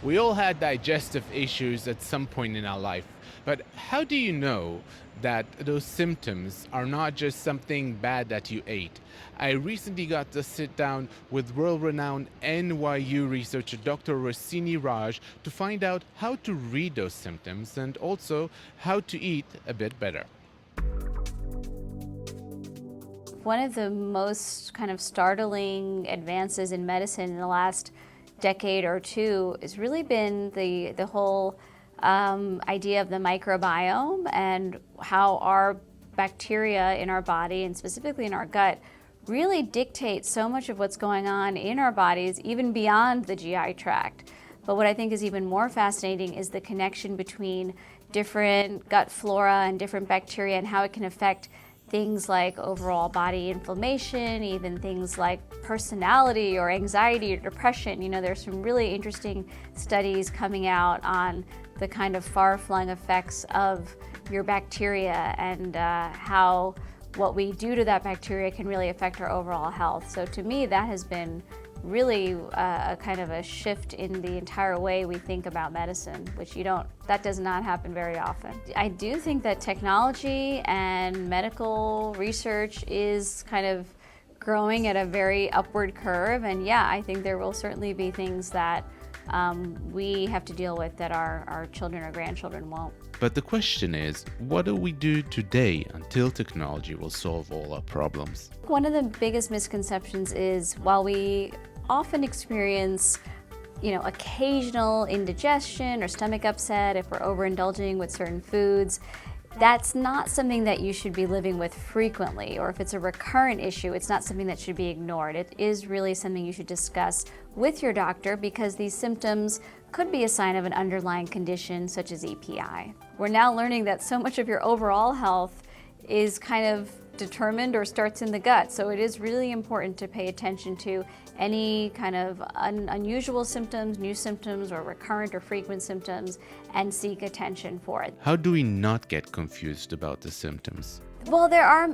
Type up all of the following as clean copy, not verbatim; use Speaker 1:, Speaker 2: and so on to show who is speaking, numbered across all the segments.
Speaker 1: We all had digestive issues at some point in our life, but how do you know that those symptoms are not just something bad that you ate? I recently got to sit down with world-renowned NYU researcher Dr. Roshini Raj to find out how to read those symptoms and also how to eat a bit better.
Speaker 2: One of the most kind of startling advances in medicine in the last decade or two has really been the whole idea of the microbiome and how our bacteria in our body, and specifically in our gut, really dictate so much of what's going on in our bodies, even beyond the GI tract. But what I think is even more fascinating is the connection between different gut flora and different bacteria and how it can affect things like overall body inflammation, even things like personality or anxiety or depression. You know, there's some really interesting studies coming out on the kind of far-flung effects of your bacteria and how what we do to that bacteria can really affect our overall health. So to me, that has been really a kind of a shift in the entire way we think about medicine, which that does not happen very often. I do think that technology and medical research is kind of growing at a very upward curve, and yeah, I think there will certainly be things that we have to deal with that our children or grandchildren won't.
Speaker 1: But the question is, what do we do today until technology will solve all our problems?
Speaker 2: One of the biggest misconceptions is while we often experience occasional indigestion or stomach upset if we're overindulging with certain foods, that's not something that you should be living with frequently, or if it's a recurrent issue, it's not something that should be ignored. It is really something you should discuss with your doctor because these symptoms could be a sign of an underlying condition such as EPI. We're now learning that so much of your overall health is kind of determined or starts in the gut, so it is really important to pay attention to any kind of unusual symptoms, new symptoms, or recurrent or frequent symptoms, and seek attention for it.
Speaker 1: How do we not get confused about the symptoms?
Speaker 2: Well, there are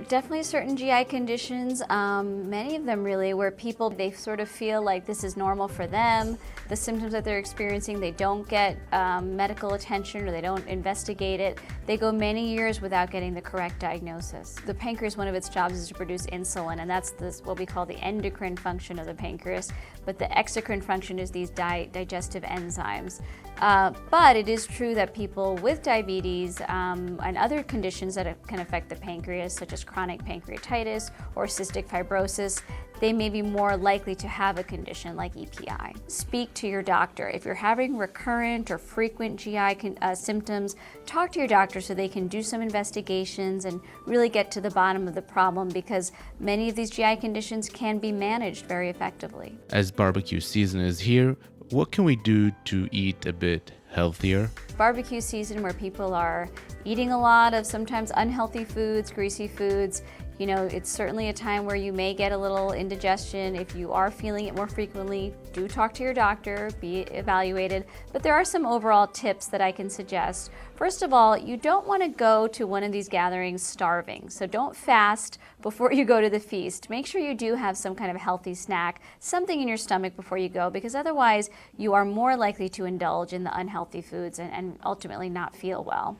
Speaker 2: definitely certain GI conditions, many of them really, where they sort of feel like this is normal for them. The symptoms that they're experiencing, they don't get medical attention or they don't investigate it. They go many years without getting the correct diagnosis. The pancreas, one of its jobs is to produce insulin, and that's what we call the endocrine function of the pancreas. But the exocrine function is these digestive enzymes. But it is true that people with diabetes and other conditions that can affect the pancreas, such as chronic pancreatitis or cystic fibrosis, they may be more likely to have a condition like EPI. Speak to your doctor. If you're having recurrent or frequent GI symptoms, talk to your doctor so they can do some investigations and really get to the bottom of the problem, because many of these GI conditions can be managed very effectively.
Speaker 1: As barbecue season is here, what can we do to eat a bit healthier?
Speaker 2: Barbecue season, where people are eating a lot of sometimes unhealthy foods, greasy foods, it's certainly a time where you may get a little indigestion. If you are feeling it more frequently, do talk to your doctor, be evaluated. But there are some overall tips that I can suggest. First of all, you don't want to go to one of these gatherings starving. So don't fast before you go to the feast. Make sure you do have some kind of healthy snack, something in your stomach before you go, because otherwise you are more likely to indulge in the unhealthy foods and ultimately not feel well.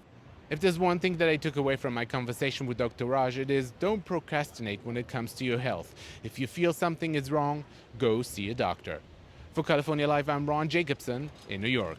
Speaker 1: If there's one thing that I took away from my conversation with Dr. Raj, it is don't procrastinate when it comes to your health. If you feel something is wrong, go see a doctor. For California Live, I'm Ron Jacobson in New York.